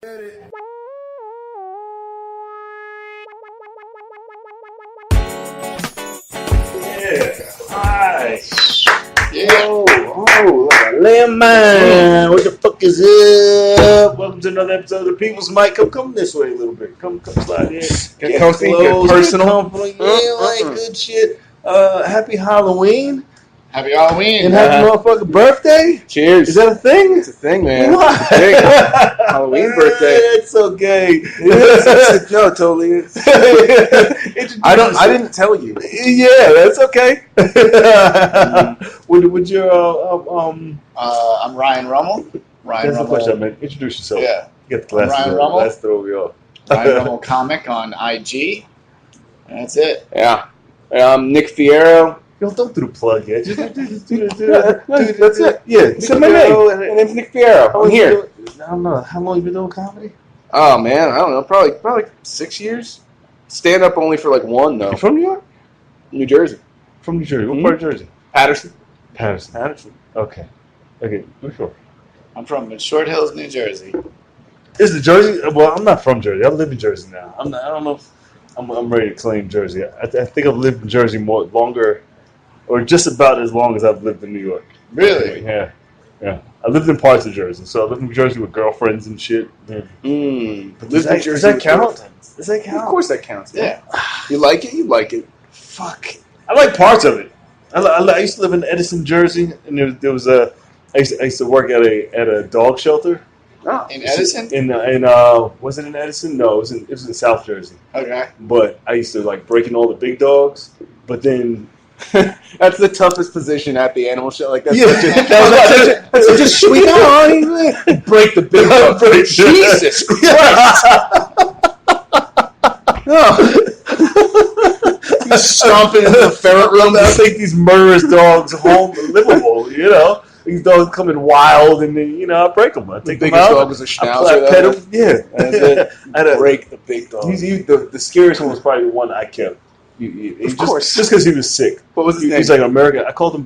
Hi. Yeah. Oh, landmine. What the fuck is up? Welcome to another episode of the People's Mic. Come this way a little bit. Come slide in. Get comfy, close, get personal. Good shit. Happy Halloween. Happy Halloween. And happy motherfucking birthday. Cheers. Is that a thing? It's a thing, man. What? Big. Halloween birthday. It's so gay. No, totally is. I didn't tell you. Yeah, that's okay. Would your I'm Ryan Rummel. That's the question I meant. Introduce yourself. Yeah. Get the glasses. Ryan on. Rummel. Let's throw me off. Ryan Rummel comic on IG. And that's it. Yeah. Nick Fierro. Yo, don't do the plug yet. Just do That's it. Yeah. Say my name. My name's Nick Fierro. I'm here. I don't know. How long you been doing comedy? Oh man, I don't know. Probably 6 years. Stand up only for like one though. You from New York? New Jersey. From New Jersey. What part of Jersey? Patterson. Patterson. Okay. We're sure. I'm from Short Hills, New Jersey. Is the Jersey? Well, I'm not from Jersey. I live in Jersey now. I don't know if I'm ready to claim Jersey. I think I've lived in Jersey longer, or just about as long as I've lived in New York. Really? Yeah. I lived in parts of Jersey, so I lived in Jersey with girlfriends and shit. Yeah. Does that count? Does that count? Of course that counts. Yeah. You like it? You like it. Fuck. I like parts of it. I used to live in Edison, Jersey, and there was I used to work at a dog shelter. Oh. In Edison? Was it in Edison? No, it was in South Jersey. Okay. But I used to like break in all the big dogs. But then That's the toughest position at the animal show. Like that's such a sweet break the big dog. Jesus Christ! Stomping into the ferret room. I think these murderous dogs home livable. You know, these dogs come in wild, and then I break them. I take The them out. biggest dog was a schnauzer. I pet them. Yeah, That's it. Break the big dog. The scariest one was probably the one I kept. Of course. Just because he was sick. What was his name? He's like American. I called him.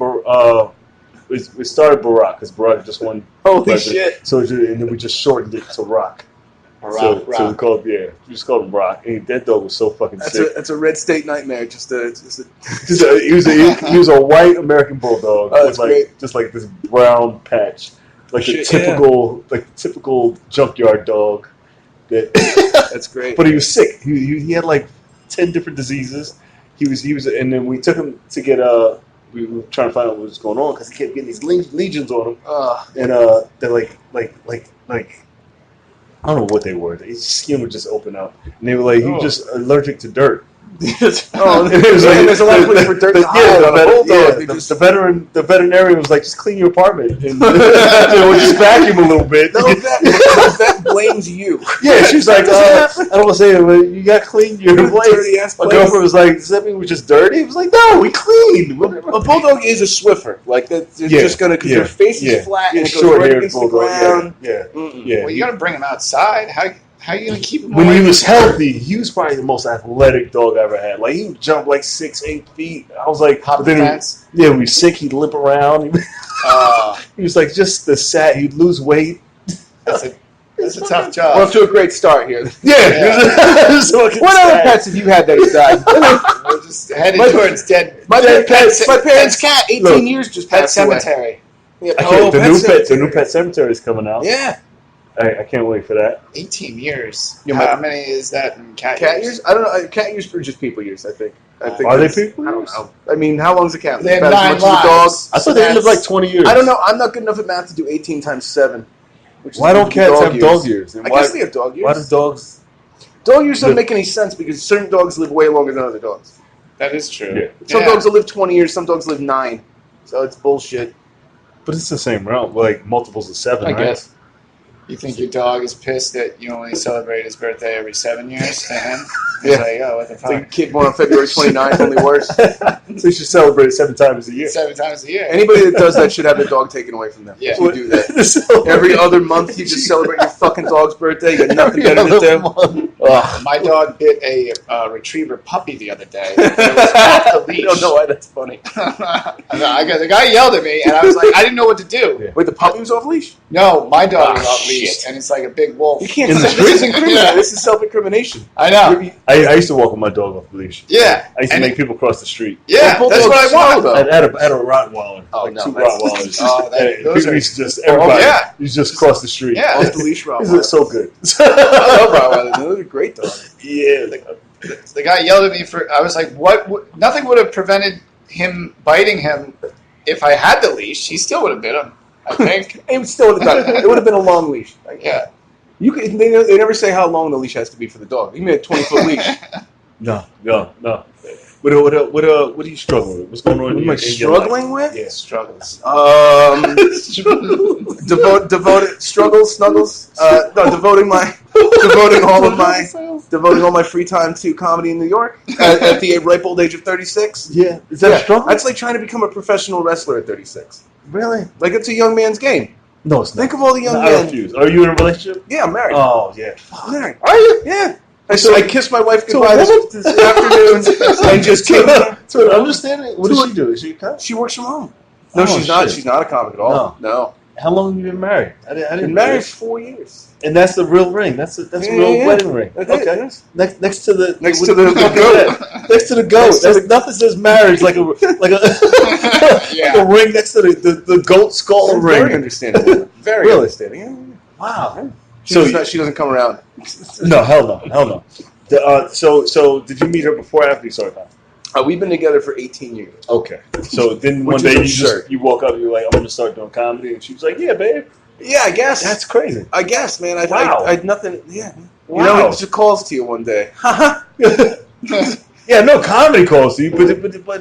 We started Barack because Barack just won. Holy president. shit! So and then we just shortened it to Rock. So we just called him Rock. And that dog was so fucking sick. That's a red state nightmare. He was a white American bulldog. Oh, that's great. Just like this brown patch, like the typical junkyard dog. That's great. But he was sick. He had like 10 different diseases. He was, and then we took him to get we were trying to find out what was going on because he kept getting these legions on him, and they're like I don't know what they were. His skin would just open up, and they were like he was just allergic to dirt. There's a lot of place for dirt to hide on a bulldog. The veterinarian was like, just clean your apartment and just vacuum a little bit. No, that blames you. Yeah, she's like, I don't want to say it, but you got to clean your place. Dirty ass My place. girlfriend was like, does that mean we're just dirty? He was like, no, we cleaned. A bulldog is a Swiffer. Like that's just gonna because their face is flat and it goes right against the ground. Yeah. Well, you got to bring him outside. How are you going to keep him When away he was from- healthy, he was probably the most athletic dog I ever had. Like, he would jump like 6-8 feet. I was like, Hop the fence? When he was sick, he'd limp around. He was like just he'd lose weight. That's a tough job. We're off to a great start here. Yeah. What other pets have you had that died? We're just headed towards dead. My parents' cat, 18 years, just Pet passed away. cemetery. Yeah, The new pet cemetery is coming out. Yeah. I can't wait for that. 18 years. Yeah, How many is that in cat years? I don't know. Cat years are just people years, I think. Are they that's- people I don't years? know. I mean, how long's a cat? They have About 9 as much as a dog. lives. I thought they lived like 20 years. I don't know. I'm not good enough at math to do 18 times 7. Which is Why don't cats have years. dog years? And I guess they have dog years. Why does dogs? Dog years don't make any sense because certain dogs live way longer than other dogs. That is true. Yeah. Some dogs will live 20 years, some dogs live 9. So it's bullshit. But it's the same realm, like multiples of 7, I right? guess. You think your dog is pissed that you only celebrate his birthday every 7 years to him? He's like, oh, what the It's like a fuck? kid born on February 29th, only worse. So you should celebrate it 7 times a year. 7 times a year. Anybody that does that should have their dog taken away from them. Yeah. You do that. Every other month you just celebrate your fucking dog's birthday. You got nothing better to do. My dog bit a retriever puppy the other day. It was off the leash. I don't know why that's funny. The guy yelled at me, and I was like, I didn't know what to do. Yeah. Wait, the puppy was off leash? No, my dog was off leash. leash, and it's like a big wolf. You can't In the say this is street? incriminating. This is self-incrimination. I know. I used to walk with my dog off the leash. Yeah. I used to make people cross the street. Yeah, Well, that's what I want. though. I had a Rottweiler. Oh, like no, two that's- Rottweilers. Oh, And those people are- used to just, everybody, yeah. you just cross the street. Yeah. Off the leash, These look so good. I love Rottweilers. Those are great dogs. Yeah. The guy yelled at me for. I was like, "What? Nothing would have prevented him biting him if I had the leash. He still would have bit him. I think. It would still would have done it. It would have been a long leash. Like, Yeah. You could, they never say how long the leash has to be for the dog. You made a 20-foot leach. No. What are you struggling with? What's going on? What am I in your struggling life? with? Yeah. Struggles. Devoted struggles, snuggles. No, devoting all my free time to comedy in New York at the ripe old age of 36. Yeah. Is that a struggle? That's like trying to become a professional wrestler at 36. Really? Like it's a young man's game. No, it's not. Think of all the young I men. refuse. Are you in a relationship? Yeah, I'm married. Oh, yeah. I'm married. Are you? Yeah. I kissed my wife So goodbye a woman- this afternoon and just came. So understanding, what does she do? Is she a cop? She works from home. No, Oh, she's not. shit. She's not a comic at all. No. How long have you been married? I didn't Been know married this. 4 years. And that's the real ring. That's a real wedding ring. That's it, Okay. yes. Next to the Next what- to the goat. Next to the goat. Next to That's, nothing says marriage like a like Yeah. a ring next to the goat skull Very ring. understanding. Very Really? understanding. Yeah. Wow. She So does not, she doesn't come around. no, hell no. So did you meet her before or after you started comedy? We've been together for 18 years. Okay. So then Which one day is you absurd. you woke up and you're like, I'm gonna start doing comedy, and she was like, yeah, babe. Yeah, I guess. That's crazy. I guess, man. Wow. I nothing. Yeah. Wow. You know, it just calls to you one day. Yeah, no comedy calls to you,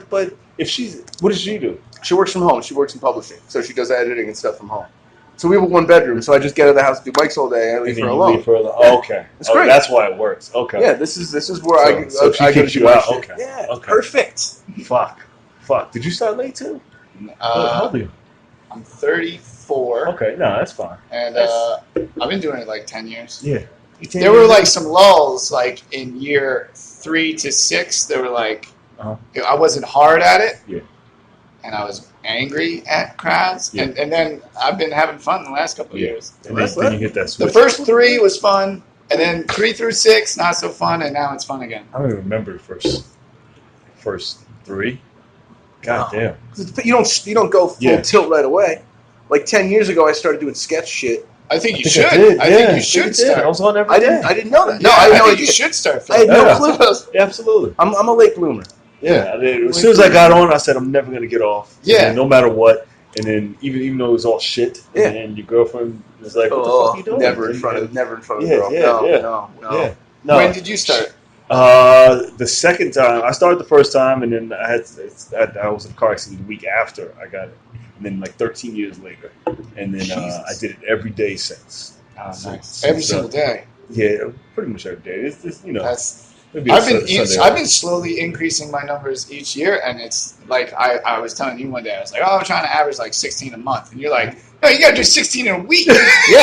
but if she's, what does she do? She works from home. She works in publishing, so she does editing and stuff from home. So we have a one bedroom. So I just get out of the house, do mics all day, and I leave And then her you alone. leave her alone. Oh, okay. It's great. That's why it works. Okay. Yeah, this is where So she I go to kicks do you my out. shit. Okay. Yeah. Okay. Perfect. Fuck. Did you start late too? How old are you? I'm 34, Okay. No, that's fine. and I've been doing it like 10 years. Yeah. There were like some lulls, like in year 3 to 6. There were like I wasn't hard at it, Yeah. and I was angry at crowds, Yeah. and then I've been having fun the last couple of years. And then you hit that switch. The first 3 was fun, and then 3 through 6 not so fun, and now it's fun again. I don't even remember the first 3. God damn. You don't go full Yeah. tilt right away. Like 10 years ago, I started doing sketch shit. I think you I should. did, I yeah. think you should I start. was on every I day. didn't know that. No, I I had no think you idea. should start. I had Phil. no clue. Yeah, absolutely. I'm a late bloomer. Yeah, I did. As soon as I got on, I said I'm never gonna get off. Yeah. And then no matter what. And then even though it was all shit, Yeah. and then your girlfriend was like, "What the fuck are you doing?" Never in front of the Yeah, girl. yeah, no, yeah. no. Yeah. No. When did you start? The second time, I started the first time, and then I was in a car accident the week after I got it, and then like 13 years later, and then I did it every day since. Oh, So- nice. Every so- single day. Yeah, pretty much every day. It's just, That's. maybe a I've been Sunday I've off. been slowly increasing my numbers each year, and it's like I was telling you one day, I was like, oh, I'm trying to average like 16 a month, and you're like, no, you got to do 16 in a week. Yeah.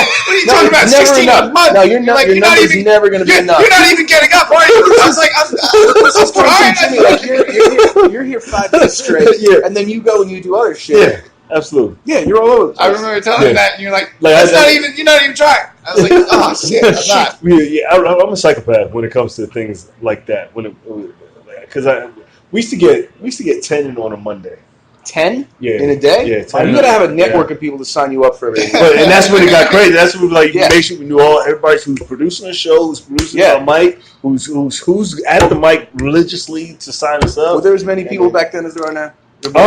What are you talking about? 16 a month? No, your number's even. never going to be You're enough. not even getting up, are you? I was like, I'm trying. Jimmy, like you're here 5 days straight, Yeah. and then you go and you do other shit. Yeah, absolutely. Yeah, you're all over the place. I remember telling you that, and you're like, Like, that's not even. You're not even trying. I was like, oh shit, I'm not. I'm a psychopath when it comes to things like that. Because we used to get 10 in on a Monday. 10 Yeah, in a day? Yeah, 10 you got to have a network of people to sign you up for everything. And that's when it got crazy. That's when we like Yeah. make sure we knew everybody who's producing a show, who's producing Yeah. a mic, who's at the mic religiously to sign us up. Were there as many people back then as there are now?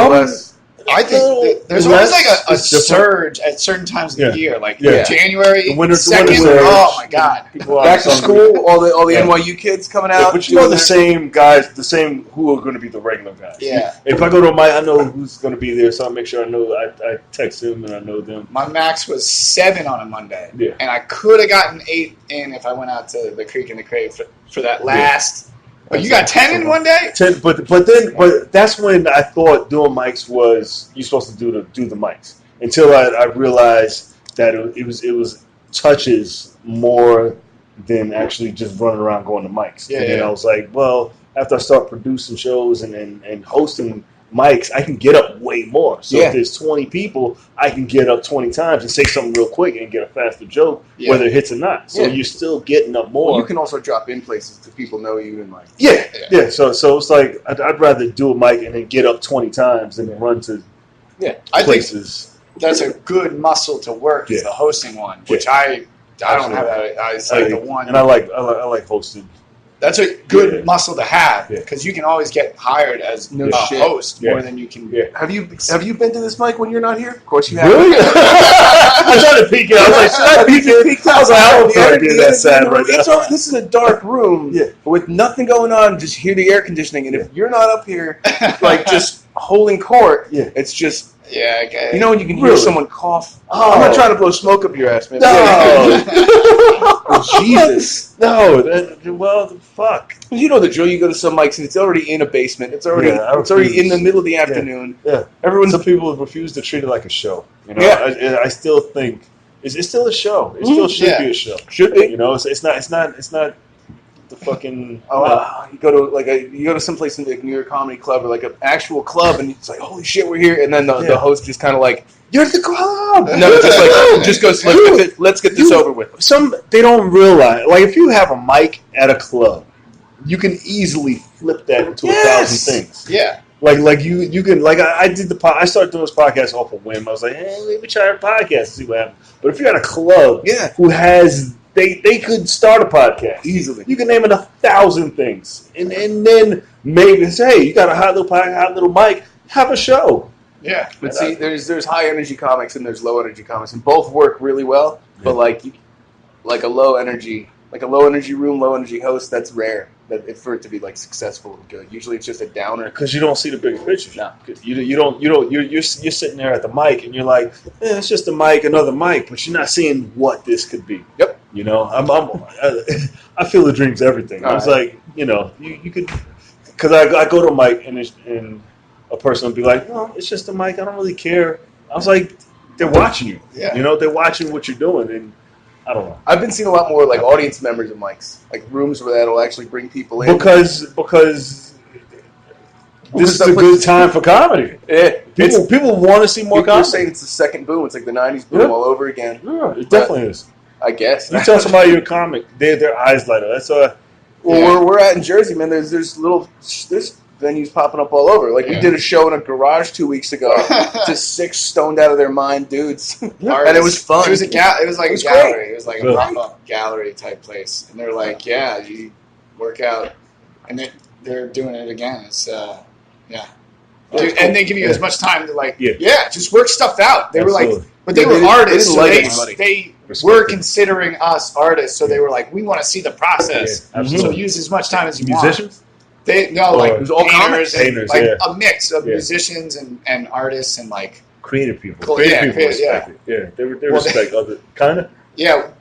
Less. I think there's always like a surge at certain times of Yeah. the year, like Yeah. January, The winter second. surge. Oh my god! People are Back to school, all the Yeah. NYU kids coming Yeah, out. but you know doing the their- same guys, the same who are going to be the regular guys. Yeah. If I go to a mic, I know who's going to be there, so I make sure I know. I text them and I know them. My max was 7 on a Monday, Yeah. and I could have gotten 8 in if I went out to the Creek and the Crave for that last. But you got 10 in one day? 10, but that's when I thought doing mics was you're supposed to do the mics. Until I realized that it was touches more than actually just running around going to mics. Yeah, and then yeah. I was like, well, after I start producing shows and hosting mics, I can get up way more. So Yeah. if there's 20 people, I can get up 20 times and say something real quick and get a faster joke, whether it hits or not. So Yeah. you're still getting up more. Well, you can also drop in places because people know you and like. Yeah. So it's like I'd rather do a mic and then get up 20 times than run to I think places. that's a good muscle to work. Is the hosting one, which I don't have that. It's like the one, and I like hosting. That's a good muscle to have because you can always get hired as a host more than you can. Yeah. Have you been to this mic when you're not here? Of course you have. Really? I tried to peek it. I was like, should I peek it? I was like, I don't feel like being that sad right now. This is a dark room with nothing going on. Just hear the air conditioning, and if you're not up here, like just holding court, it's just. Yeah, okay. You know when you can hear someone cough? Oh. I'm not trying to blow smoke up your ass, man. No. Oh, Jesus. No. Well, fuck. You know the drill. You go to some mics and it's already in a basement. It's already in the middle of the afternoon. Yeah. Some people refuse to treat it like a show. You know. Yeah. I still think it's still a show. It still should be a show. Should be. You know. It's not. The fucking you go to some place in like New York Comedy Club or like an actual club and it's like holy shit we're here and then the host just kind of like you're at the club just goes let's get this over with. They don't realize like if you have a mic at a club you can easily flip that into 1,000 things. Yeah. Like you can like I did I started doing this podcast off a whim. I was like, hey, maybe try a podcast and see what happens. But if you're at a club who has They could start a podcast easily. You can name it 1,000 things, and then maybe say, "Hey, you got a hot little mic, have a show." Yeah, but see, there's high energy comics and there's low energy comics, and both work really well. But like a low energy room, low energy host, that's rare. For it to be like successful and good, usually it's just a downer because you don't see the bigger picture. No, you don't. You're sitting there at the mic and you're like, it's just a mic, another mic, but you're not seeing what this could be. Yep. You know, I feel the dream's everything. I was like, you know, you could, because I go to a mic and a person will be like, no, it's just a mic. I don't really care. I was like, they're watching you. Yeah. You know, they're watching what you're doing and. I don't know. I've been seeing a lot more like audience members of mics, like rooms where that'll actually bring people in. Because this is a good time for comedy. Yeah, people want to see more comedy. You're saying it's the second boom. It's like the '90s boom all over again. Yeah, it definitely is. I guess. You tell somebody you're a comic, their eyes light up. That's Well, where we're at in Jersey, man, there's venues popping up all over. Like we did a show in a garage 2 weeks ago. Just 6 stoned out of their mind dudes, and it was fun. It was a gallery. It was like a pop-up gallery type place, and they're like, "Yeah, you work out," and they're doing it again. It's and they give you as much time to just work stuff out. They were like, but they were artists, so they were considering us artists, so they were like, we want to see the process, so use as much time as you want. Musicians? It was all painters, a mix of musicians and artists and like creative people. Creative people respect it. Yeah, they respect other kind of. Yeah,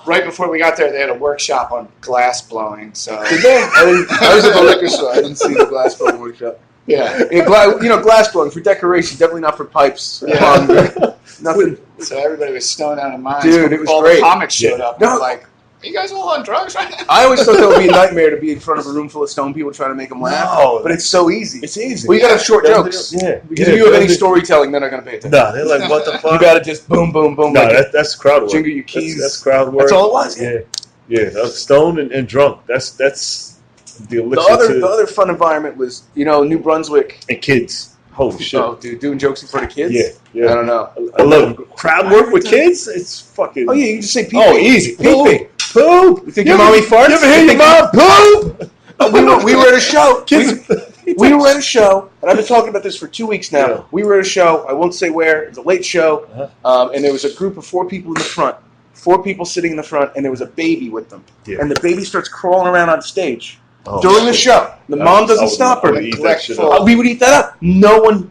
right before we got there, they had a workshop on glass blowing. So did they? I was at the liquor store. I didn't see the glass blowing workshop. Yeah, glass blowing for decoration, definitely not for pipes. Yeah. Nothing. So everybody was stoned out of mind. Dude, it was all great. The comics showed up. No. And like, are you guys all on drugs right now? I always thought that would be a nightmare to be in front of a room full of stoned people trying to make them laugh. No, but it's so easy. It's easy. Well, you got to have short jokes. Yeah. Because if you have any storytelling, they're not going to pay attention. No, they're like, what the fuck? You got to just boom, boom, boom. No, that's crowd work. Jingle your keys. That's crowd work. That's all it was. Yeah. That was stoned and drunk. That's the elixir. The other fun environment was, New Brunswick. And kids. Holy shit. Oh, dude, doing jokes in front of kids? Yeah. I don't know. I love it. Crowd work with kids? It's fucking... Oh, yeah, you can just say pee. Oh, easy. Pee. Poop. You think your mommy farts? You ever hear your mom poop? We were at a show. We were at a show, and I've been talking about this for 2 weeks now. Yeah. We were at a show. I won't say where. It was a late show, and there was a group of 4 people in the front. 4 people sitting in the front, and there was a baby with them. Yeah. And the baby starts crawling around on stage. During the show, the mom doesn't stop her. We would eat that up. No one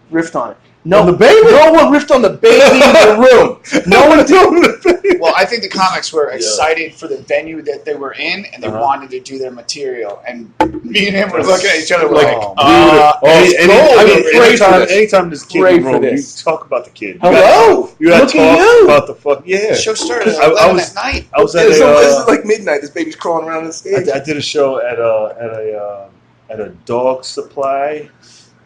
riffed on it. No, the baby. No one riffed on the baby in the room. No one doing the baby. Well, I think the comics were excited for the venue that they were in, and they wanted to do their material. And me and him were looking at each other anytime there's a kid in the room, you talk about the kid. Hello. You got to talk about the fuck. Yeah. The show started at 11 at night. I was at this is like midnight. This baby's crawling around on the stage. I did a show at a dog supply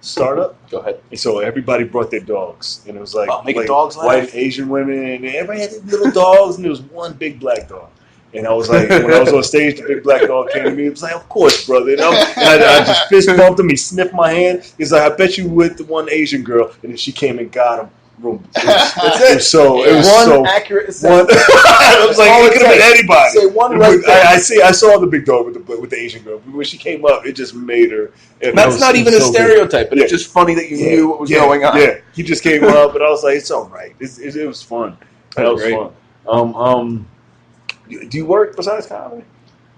startup. Go ahead. And so everybody brought their dogs, and it was like, making dogs laugh. white Asian women, and everybody had these little dogs, and there was one big black dog. And I was like, when I was on stage, the big black dog came to me. He was like, "Of course, brother." And I just fist bumped him. He sniffed my hand. He's like, "I bet you with the one Asian girl." And then she came and got him. It was so accurate assessment. I was like, it could have been anybody. Say one right there. I saw the big dog with the Asian girl. When she came up, it just made her. That's not even a stereotype, but it's just funny that you knew what was going on. Yeah, he just came up, and I was like, it's all right. It was fun. That was great. fun. Do you work besides comedy?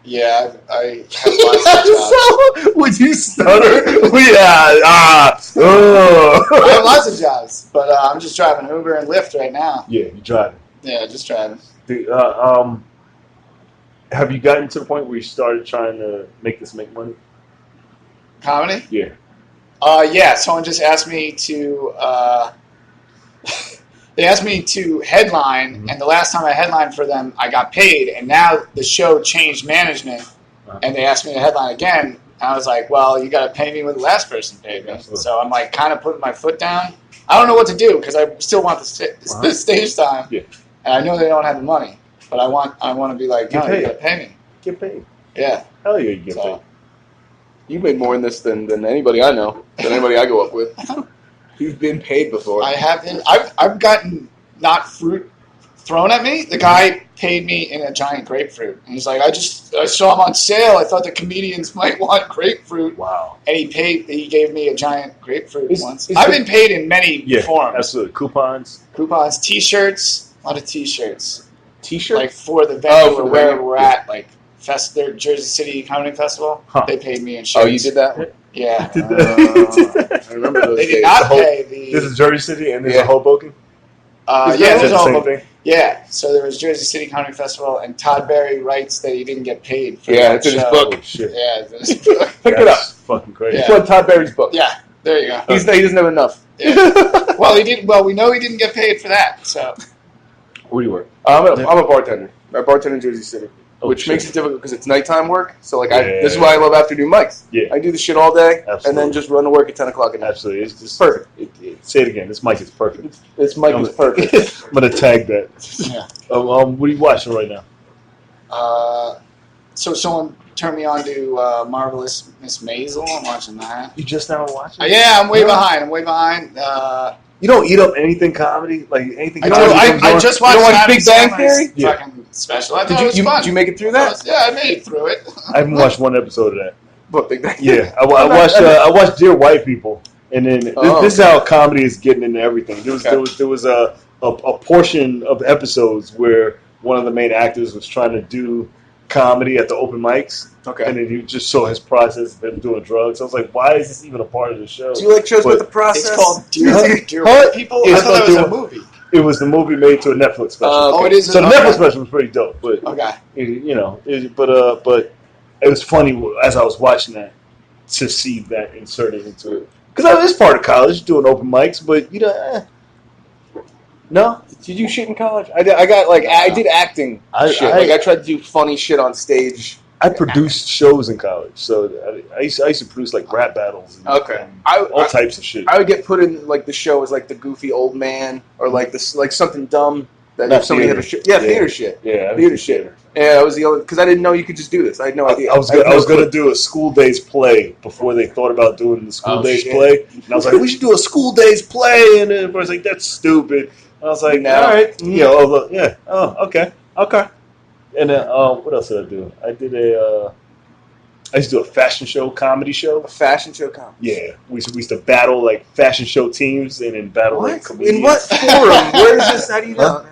Yeah, I have lots of jobs. So, would you stutter? I have lots of jobs, but I'm just driving Uber and Lyft right now. Yeah, you driving. Yeah, just driving. Have you gotten to the point where you started trying to make money? Comedy? Yeah. Yeah, someone just asked me to... they asked me to headline, and the last time I headlined for them, I got paid, and now the show changed management, and they asked me to headline again, and I was like, well, you got to pay me what the last person paid me. Absolutely. So I'm like kind of putting my foot down. I don't know what to do, because I still want the stage time, and I know they don't have the money, but I want to be like, no, you got to pay me. Get paid. Yeah. Hell yeah, you get paid. You made more in this than anybody I know, than anybody I go up with. You've been paid before. I have been. I've gotten not fruit thrown at me. The guy paid me in a giant grapefruit. And he's like, I saw him on sale. I thought the comedians might want grapefruit. Wow. And he gave me a giant grapefruit once. I've been paid in many forms. Absolutely. Coupons, T-shirts, a lot of T-shirts. T-shirts? Like for the venue or wherever we're at, like their Jersey City Comedy Festival. Huh. They paid me in shirts. Oh, you did that? Yeah. I remember those They days. did not pay the... This is Jersey City and this is Hoboken? Yeah, it's it was the same Hoboken. thing. Yeah, so there was Jersey City Comedy Festival, and Todd Barry writes that he didn't get paid for Yeah, that it's in his show. book. Oh, shit. Yeah, it's in his book. Pick it up. Fucking crazy. It's on Todd Barry's book. Yeah, there you go. He doesn't have enough. Yeah. Well, we know he didn't get paid for that, so... Where do you work? I'm a bartender. I bartend in Jersey City. Which makes it difficult because it's nighttime work. So this is why I love afternoon mics. Yeah. I do the shit all day and then Absolutely. just run to work at 10 o'clock at night. Absolutely. It's just Perfect. Say it again. This mic is perfect. This mic is perfect. I'm going to tag that. Yeah. What are you watching right now? So someone turned me on to Marvelous Miss Maisel. I'm watching that. You just now watching? Yeah, I'm way behind. You don't eat up anything comedy? Like anything I comedy? just watched Big Bang Theory? Fucking special. I thought it was fun. Did you make it through that? Yeah, I made it through it. I haven't watched one episode of that. What, Big Bang Theory? Yeah, I watched Dear White People, and then this is how comedy is getting into everything. There was a portion of episodes where one of the main actors was trying to do comedy at the open mics. Okay. And then you just saw his process of him doing drugs. I was like, why is this even a part of the show? Do you like shows with the process? It's called Dear White People. Yeah, I thought that was a movie. It was the movie made to a Netflix special. It is. So the Netflix special was pretty dope. But okay. But it was funny as I was watching that to see that inserted into it. Because I was part of college doing open mics, but no. Did you shit in college? I did acting shit. I tried to do funny shit on stage. I produced shows in college, so I used to produce like rap battles. And, all types of shit. I would get put in like the show as like the goofy old man or like this like something dumb that if somebody had a shit. Yeah, theater shit. Yeah, theater shit. Yeah, I was the only because I didn't know you could just do this. I had no idea. I was going to do a school days play before they thought about doing the school days play, and I was like, we should do a school days play, and then everybody's like, that's stupid. And I was like, all right, okay. And then what else did I do? I used to do a fashion show, comedy show. A fashion show comedy? Yeah. We used to battle like fashion show teams and then battle like comedians. In what forum? Where is this? How do you know?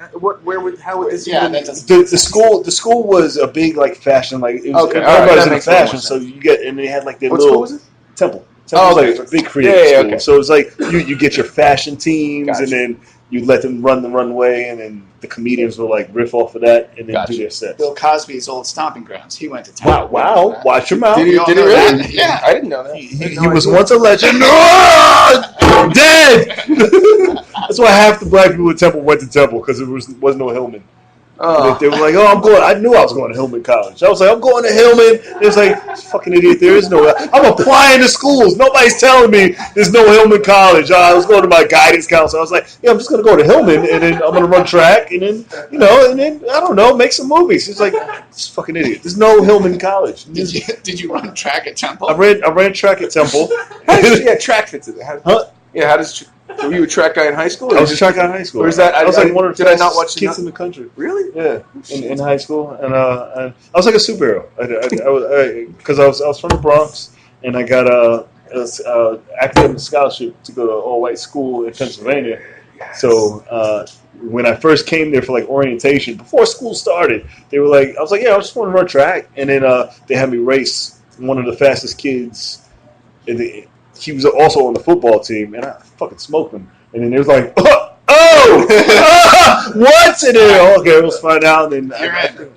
How would this even... The school was a big like fashion, like it was, everybody's in fashion, so you get, and they had like their what little... School was it? Temple. Temple was like a big creative school. Okay. So it was like you get your fashion teams and then you let them run the runway, and then the comedians will like riff off of that and then do their sets. Bill Cosby's old stomping grounds. He went to town. Wow! Watch your mouth. Did he really? Yeah, I didn't know that. He was once a legend. Dead. That's why half the black people at Temple went to Temple because there was no Hillman. Oh. They were like, "Oh, I knew I was going to Hillman College." I was like, "I'm going to Hillman." It was like, "Fucking idiot! There is no. I'm applying to schools. Nobody's telling me there's no Hillman College." I was going to my guidance counselor. I was like, "Yeah, I'm just going to go to Hillman, and then I'm going to run track, and then and then I don't know, make some movies." He's like, "This fucking idiot. There's no Hillman College." Did you run track at Temple? I ran track at Temple. Track fits in. Huh? Yeah, how does? Were you a track guy in high school? I was a track guy in high school. Or is that? I was like one of the not watch kids in the country. Really? Yeah, in high school, and I was like a superhero. Because I was from the Bronx, and I got a academic scholarship to go to all white school in Pennsylvania. So when I first came there for like orientation before school started, they were like, I was like, yeah, I just want to run track, and then they had me race one of the fastest kids. He was also on the football team, and I fucking smoked him. And then it was like, what? And then, okay, let's find out. And then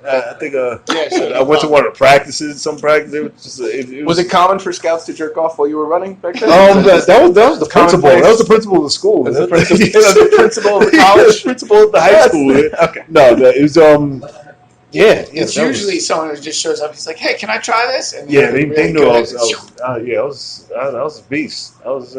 I think I went to one of the practices. Some practice. Was it common for scouts to jerk off while you were running back then? That was the principal. That was the principal of the school. The principal of the college. The principal of the high school. Okay. No, it was Yeah, it's usually someone who just shows up. He's like, "Hey, can I try this?" And yeah, they knew I was a beast. I was.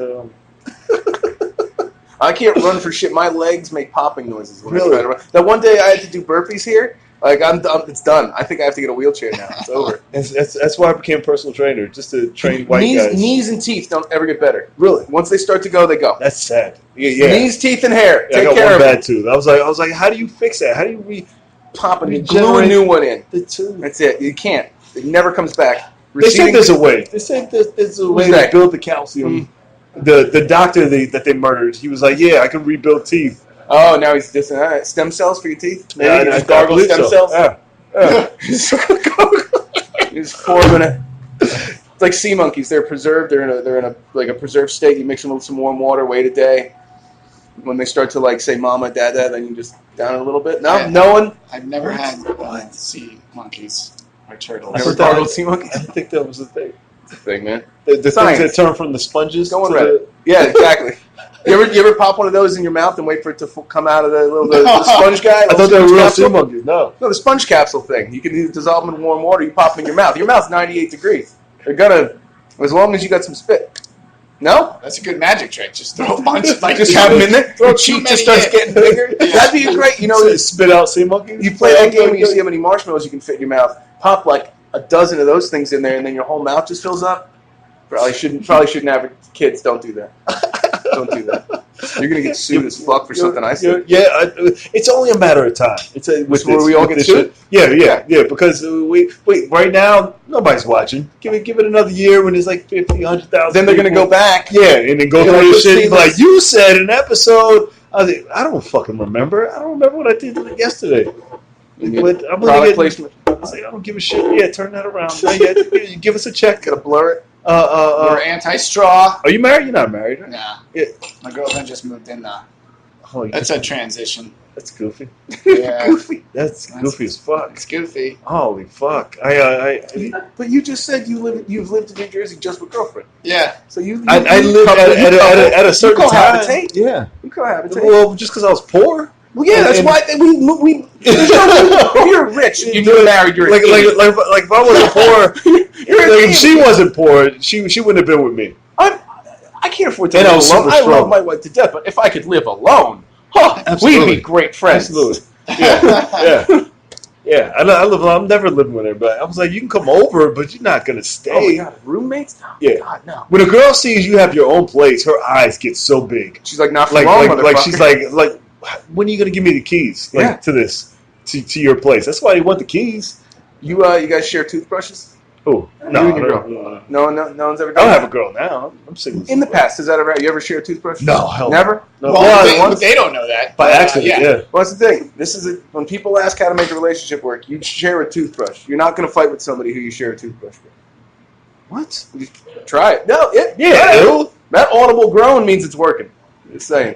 I can't run for shit. My legs make popping noises when Really? I try to run. That one day I had to do burpees here. Like I'm done. It's done. I think I have to get a wheelchair now. It's over. That's why I became a personal trainer, just to train white guys. Knees and teeth don't ever get better. Really? Once they start to go, they go. That's sad. Yeah. Knees, teeth, and hair. Yeah, Take I got care one of bad it. tooth. I was like, how do you fix that? How do you Pop and glue a regenerate new one in. the tooth? That's it. You can't. It never comes back. They said there's a way. They said there's a way to build the calcium. The doctor that they murdered, he was like, yeah, I can rebuild teeth. Oh, now he's just stem cells for your teeth. Maybe I just gargle believe stem so. cells. Yeah. You just pour them in it. It's like sea monkeys. They're preserved. They're in a preserved state. You mix them with some warm water. Wait a day. When they start to like say "mama," "dada," then you just down it a little bit. No one. I've never had sea monkeys or turtles. Never gargled sea monkeys. I think that was the thing. Thing, man. The things Science. that turn from the sponges. Go on to Reddit. Yeah, exactly. You ever pop one of those in your mouth and wait for it to come out of the sponge guy? I thought they were real sea monkeys. No, the sponge capsule thing. You can either dissolve them in warm water, or you pop them in your mouth. Your mouth's 98 degrees. They're gonna, as long as you got some spit. No? That's a good magic trick. Just throw a bunch of Just have them in there. Throw cheek just starts getting bigger. That'd be great. spit out sea monkeys. You play that game and you see how many marshmallows you can fit in your mouth. Pop like a dozen of those things in there, and then your whole mouth just fills up. Probably shouldn't have kids. Don't do that. Don't do that. You're gonna get sued as fuck for something I said. Yeah, it's only a matter of time. Where we all get sued. Yeah. Because right now nobody's watching. Give it another year when there's like 50, 100,000. Then they're gonna go back. Yeah, and then go through this shit. And be like, you said in an episode. I don't fucking remember. I don't remember what I did yesterday. But I'm product placement. I was like, I don't give a shit. Yeah, turn that around. You give us a check. Gotta blur it. We're anti-straw. Are you married? You're not married, right? Nah. Yeah. My girlfriend just moved in now. Oh, That's a transition. That's goofy. Yeah. Goofy. That's goofy as fuck. It's goofy. Holy fuck! But you just said you've lived in New Jersey just with girlfriend. Yeah. So you I lived at a certain time. Cohabitate. Yeah. You cohabitate. Well, just because I was poor. Well, yeah, that's why we. If you're rich, you're married. You're like if I wasn't poor, if she wasn't poor, she wouldn't have been with me. I can't afford to And live I was alone. super I strong. love my wife to death, but if I could live alone, Absolutely. we'd be great friends. Absolutely. Yeah. I'm never living with her, but I was like, you can come over, but you're not gonna stay. Oh my God, roommates? No. Yeah. God, no. When a girl sees you have your own place, her eyes get so big. She's like, not for Like long, like she's like, when are you gonna give me the keys? Like to this, to your place? That's why you want the keys. You guys share toothbrushes? Oh no, You and your girl? No one's ever done I don't that? have a girl now. I'm single. In the past, has that ever? You ever share a toothbrush? No, hell Never. no. Well, they don't know that. By accident, yeah. Well, that's the thing. This is when people ask how to make a relationship work. You share a toothbrush. You're not going to fight with somebody who you share a toothbrush with. What? You try it. No, Yeah. that audible groan means it's working. Just saying.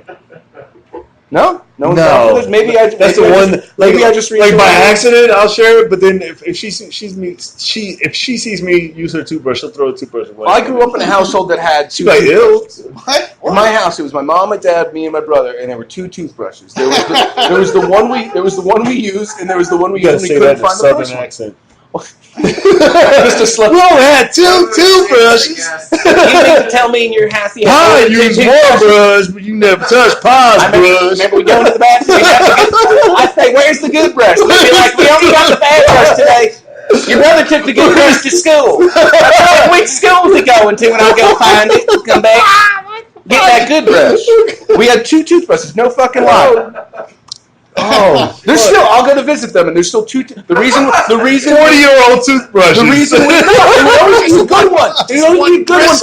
No, no. Maybe I. That's the one. Maybe I just like by accident. I'll share it, but then if she sees me use her toothbrush, she'll throw a toothbrush away. I grew up in a household that had two. Like ill. What? In my house, it was my mom, my dad, me, and my brother, and there were two toothbrushes. There was the one we used, and there was the one we used. You gotta say that in a southern accent. Mr. Slut. We only had two toothbrushes. You mean to tell me in your house you Pa used one brush, but you never touched Pa's brush. Remember we go into the bathroom? I say, "Where's the good brush?" They'd be like, "We only got the bad brush today." Your brother took the good brush to school. Which school is he going to? And I'll go find it. Come back. Get that good brush. We had two toothbrushes. No fucking lie. Oh, there's still. I'll go to visit them, and there's still two. The reason 40-year-old toothbrushes. The reason it's a good one. It's only a good one.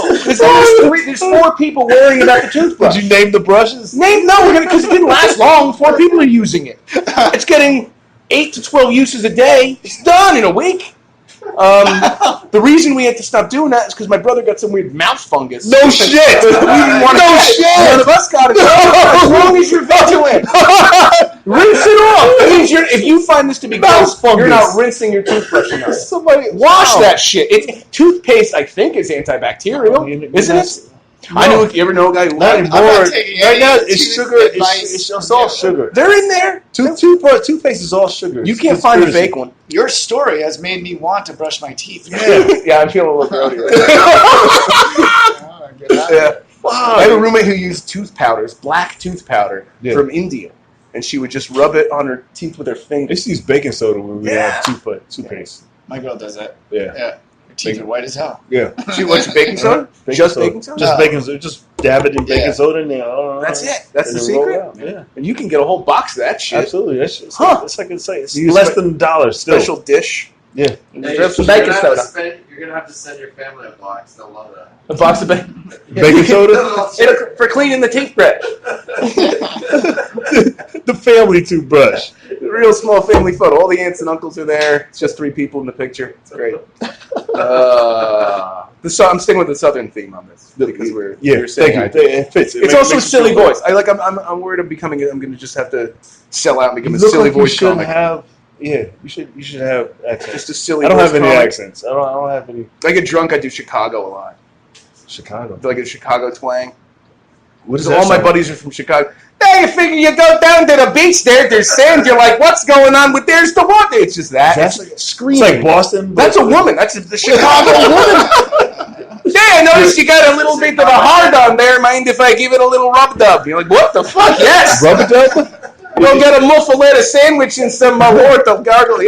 There's four people worrying about the toothbrush. Did you name the brushes? No, because it didn't last long. 4 people are using it. It's getting 8 to 12 uses a day. It's done in a week. The reason we had to stop doing that is because my brother got some weird mouth fungus. No shit! We didn't want to None of us got it. As long as you're vigilant. Rinse it off. That means if you find this to be gross, you're not rinsing your toothbrush enough. Somebody wash that shit. Toothpaste, I think, is antibacterial, isn't it? No. I know. You ever know a guy who not anymore? Right now, it's sugar. It's all sugar. They're in there. Toothpaste is all sugar. You can't find the fake one. Your story has made me want to brush my teeth. Yeah, I'm feeling a little grody right now. Yeah. Wow. I had a roommate who used tooth powders, black tooth powder from India, and she would just rub it on her teeth with her fingers. They used to use baking soda when we had toothpaste. My girl does that. Yeah. Teeth are white as hell. Yeah. She wants baking soda? Just baking soda? Just baking soda. Just dab it in baking soda and that's it. That's the secret? Yeah. And you can get a whole box of that shit. Absolutely. It's less than $1 still. Special dish. Yeah. Grab some baking soda. You're going to have to send your family a box. They'll love that. A box of baking soda? For cleaning the toothbrush. The family toothbrush. Real small family photo. All the aunts and uncles are there. It's just 3 people in the picture. It's great. I'm staying with the southern theme on this because we're saying it fits. It's also a silly voice. I'm worried I'm going to just have to sell out and become a silly voice comic. You should have accents. Just a silly. I don't have any accents. I don't have any. If I get drunk, I do Chicago a lot. Chicago. Do I get a Chicago twang? What is all my buddies are from Chicago. Hey, you figure you go down to the beach there's sand. You're like, what's going on with there's the water? It's just that. It's like screaming. It's like Boston. That's a woman. That's the Chicago woman. Yeah, I noticed you got a little bit of a hard on there. Mind if I give it a little rub-dub? You're like, what the fuck? Yes. Rub-dub? We'll get a muffaletta sandwich and some water gargle.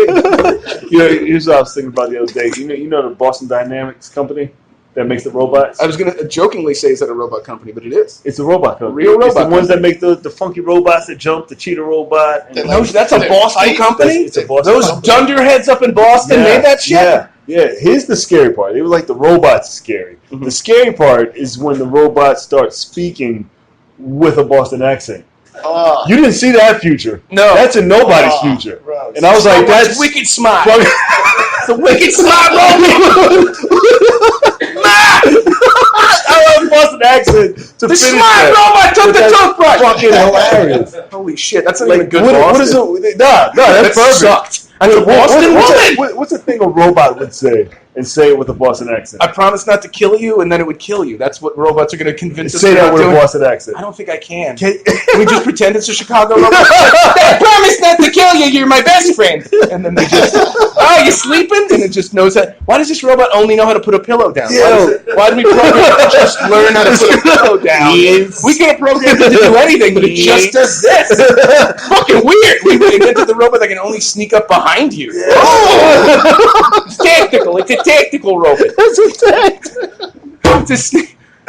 Here's what I was thinking about the other day. You know the Boston Dynamics company that makes the robots? I was going to jokingly say it's not a robot company, but it is. It's a robot company. Real robot It's the ones that make the funky robots that jump, the cheetah robot. That's a Boston company? It's a Boston Those company. dunderheads up in Boston made that shit? Yeah. Here's the scary part. They were like the robots scary. Mm-hmm. The scary part is when the robots start speaking with a Boston accent. You didn't see that future. No. That's in nobody's future. Gross. And I was like, that's wicked smart. It's a wicked smart robot. I love Boston accent to the finish smart robot took the toothbrush. Fucking hilarious. Holy shit, that's not even good What is it? No, that's perfect. Sucked. That's a Boston woman. What's the thing a robot would say and say it with a Boston accent? I promise not to kill you, and then it would kill you. That's what robots are going to convince us. Say that with a Boston accent. I don't think I can. Can we just pretend it's a Chicago robot? I promise not to kill you. You're my best friend. And then they just, you sleeping? And it just knows that. Why does this robot only know how to put a pillow down? Why do we program it to just learn how to put a pillow down? We could have programmed it to do anything, but it just does this. Fucking weird. We invented the robot that can only sneak up behind you. It's tactical. It's a tactical robot.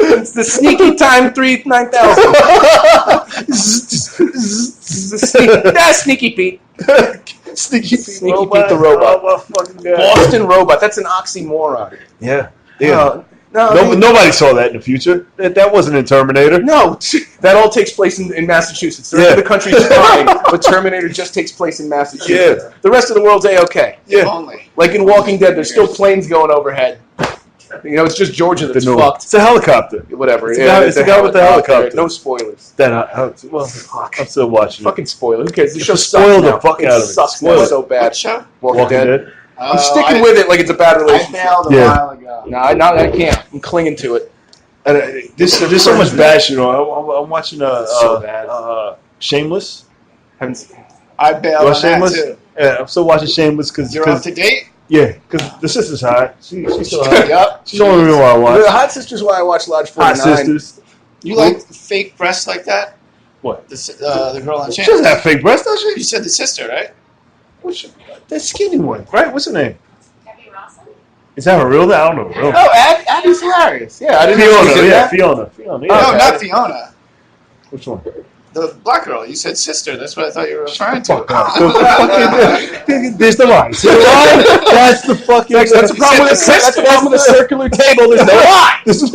It's the sneaky time 9000. Sneaky Pete. Sneaky Pete the robot. Boston robot. That's an oxymoron. Yeah. Nobody saw that in the future. That wasn't in Terminator. No, that all takes place in Massachusetts. The rest of the country is fine, but Terminator just takes place in Massachusetts. The rest of the world's A-okay. Yeah. Only. Like in Walking Dead, there's still planes going overhead. You know, it's just Georgia that's No. fucked. It's a helicopter. Whatever. It's the guy with the helicopter. No spoilers. Well, I'm still watching it. Fucking spoiler. Who cares? The show Spoil the sucks fuck now. out of it. Sucks Spoil now it. so bad. What show? Walking Dead. I'm Oh, sticking with it like it's a bad I relationship. failed a Yeah. while ago. No, I can't. I'm clinging to it. There's so much bad shit on. I'm watching So bad. Shameless. Haven't seen. I bailed You on watch that Shameless? too. Yeah, I'm still watching Shameless because You're up to date? the sister's hot. She's still hot. Yep. She's the only reason why I watch. The Hot Sisters why I watch Lodge Hot 49. Sisters. You like fake breasts like that? What? The girl on She doesn't Channel. have fake breasts, does You she? said the sister, right? That skinny one, right? What's her name? Debbie Rawson? Is that her real name? I don't know her real name. Oh, Abby's hilarious. Yeah, I didn't know she Fiona. did Yeah, that. Fiona. Yeah. No, Okay. not Fiona. Which one? The black girl. You said sister. That's what I thought you were referring to. Fuck off. There's the line. See the line? That's the fucking. That's the problem with that's the problem with a circular table. There's no line. This is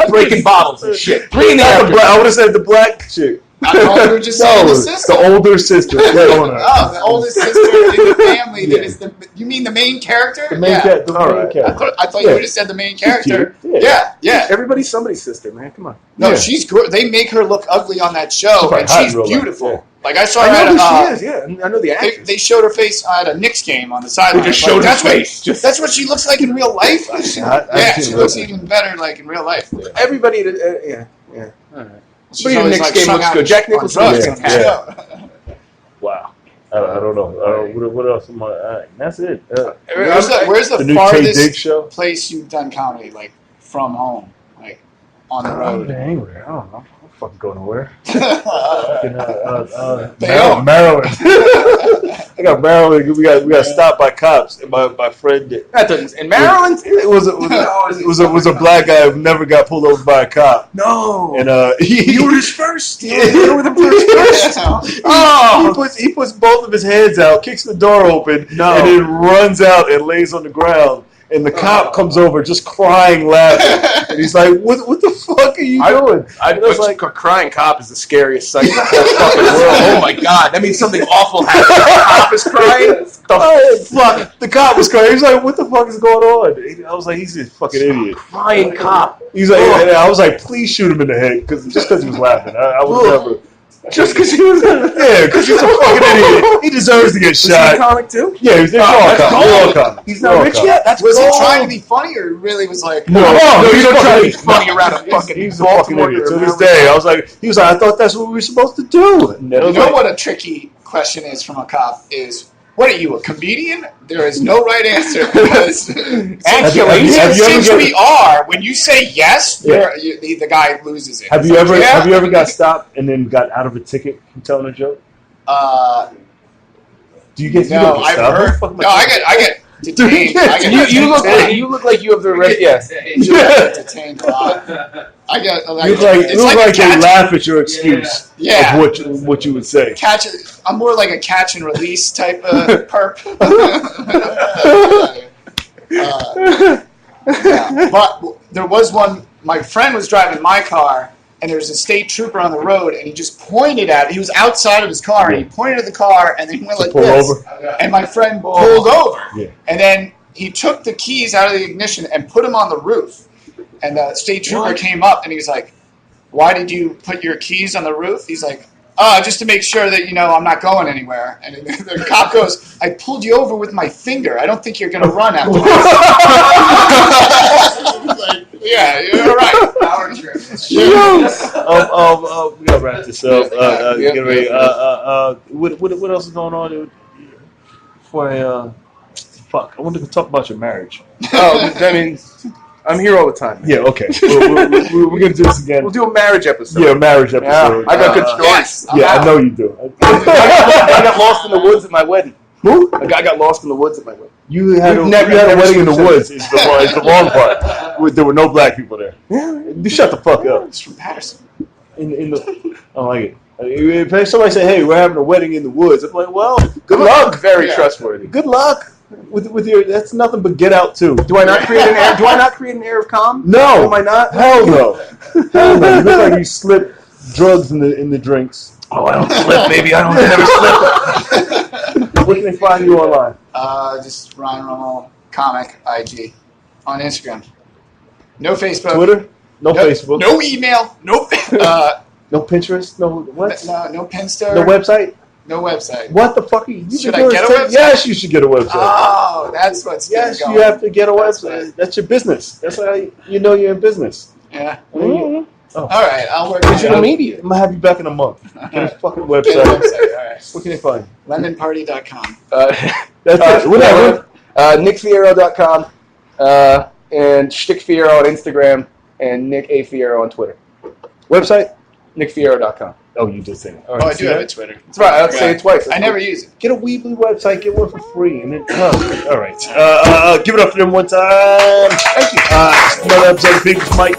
Breaking bottles and shit. Three in the Not the afternoon. black. I would have said the black chick. I thought you were just saying No, the sister. the older sister. Fiona. Oh, the oldest sister in the family. Yeah. That is the. You mean the main character? The main yeah. cat. The All main right. I character. thought Yeah. you would have said the main character. Cute. Yeah. Everybody's somebody's sister, man. Come on. No, Yeah. she's good. They make her look ugly on that show, She's probably and hot in she's real life, beautiful. yeah. Like I saw I her know at who she is. Yeah, I know the actress. They showed her face at a Knicks game on the sideline. They just Like, showed her that's face. What, that's what she looks like in real life. I've Yeah, seen she her. looks even better like in real life. Everybody, yeah. All right. She's But even always, Knicks like, game strung looks out good. Jack on Nicholson drugs looks on the fantastic. show. Wow. I don't know. What else am I? That's it. Where's The the new Tay Diggs farthest show. place you've done comedy, like from home, like on the I'm road? angry. I don't know. I'm fucking going nowhere. Bayonne. Maryland. I got Maryland. We got stopped by cops. And my friend. That doesn't. In Maryland? It was a black guy who never got pulled over by a cop. No. And You were his first. You were the first. Oh. He puts both of his hands out, kicks the door open, No. and then runs out and lays on the ground. And the cop comes over, just crying, laughing, and he's like, "What the fuck are you doing?" I was like, a crying cop is the scariest sight in the whole fucking world. Oh my god, that means something awful happened. The cop is crying. Fuck! The cop was crying. He's like, "What the fuck is going on?" I was like, "He's a fucking idiot." Crying cop. He's like, and I was like, "Please shoot him in the head," because he was laughing. I was never. Just because he was. Yeah, because he's a fucking idiot. He deserves to get Is he shot. a comic too? Yeah, he's that's all gold. comic. He's not rich yet. That's Was he gold. trying to be funny, or really was like? No, you he's don't try to be fucking- funny around a fucking He's a fucking Baltimore idiot. To or this Maryland. day, I was like, I thought that's what we were supposed to do. And I You was know like, what a tricky question is from a cop is, what are you, a comedian? There is no right answer because Have you ever since get- we are, when you say yes, Yeah. the guy loses it. Have It's you like, ever yeah. have you ever got stopped and then got out of a ticket from telling a joke? Do you get? No, you don't get I've stopped? heard. What the fuck am No, I get detained. Yeah, I get You look like you have the red. Yeah. detained a lot. I get like, You look like it's you look like a like they catch. laugh at your excuse Yeah. of what you would say. Catch. I'm more like a catch and release type of perp. Yeah. But there was one. My friend was driving my car, and there was a state trooper on the road, and he just pointed at. He was outside of his car, and he pointed at the car, and then he went like Pull this. over. And my friend pulled over, Yeah. and then he took the keys out of the ignition and put them on the roof. And the state trooper came up, and he was like, "Why did you put your keys on the roof?" He's like, just to make sure that, I'm not going anywhere. And the cop goes, "I pulled you over with my finger. I don't think you're going to run after this." Like, yeah, you're right. Power trip. We gotta wrap this up. Yeah. Get ready. What else is going on? Before I wanted to talk about your marriage. Oh, I mean, I'm here all the time. Yeah. Okay. We're gonna do this again. We'll do a marriage episode. Yeah, a marriage episode. Yeah, I got good stories. Yes, I'm Yeah, out. I know you do. I got lost in the woods at my wedding. Who? A guy got lost in the woods at my wedding. You had We've a never wedding in the seen woods. Is the wrong part. There were no black people there. Yeah. You shut the fuck up. It's from Patterson. In the, I don't like it. If somebody say, "Hey, we're having a wedding in the woods," I'm like, "Well, good luck. Very Yeah. trustworthy. Good luck with your. That's nothing but get out too." Do I not create an air? Do I not create an air of calm? No. Am I not? Hell no. Hell no. You look like you slipped drugs in the drinks. Oh, I don't slip, baby. I don't never slip. Where can they find you online? Just Ryan Rummel, comic, IG. on Instagram. No Facebook. Twitter? No Facebook. No email. No. No Pinterest? No what? No Pinster. No website? No website. What the fuck are you Should doing? I get a website? Yes, you should get a website. Oh, that's what's Yes, going. you have to get a website. That's your business. That's how you know you're in business. Yeah. Oh. All right, I'll work. Digital media. I'm gonna have you back in a month. Get a fucking Get a website. website. All right. What can they find? Lemonparty.com. That's it. Whatever. NickFierro.com and Shtick Fierro on Instagram and Nick A. Fierro on Twitter. Website? NickFierro.com. Oh, you did say that. All Oh, I see do have that? a Twitter. That's right. I'll say it twice. I never use it. Get a Weebly website. Get one for free, and then all right. Give it up for them one time. Thank you. Another episode of Big Mike.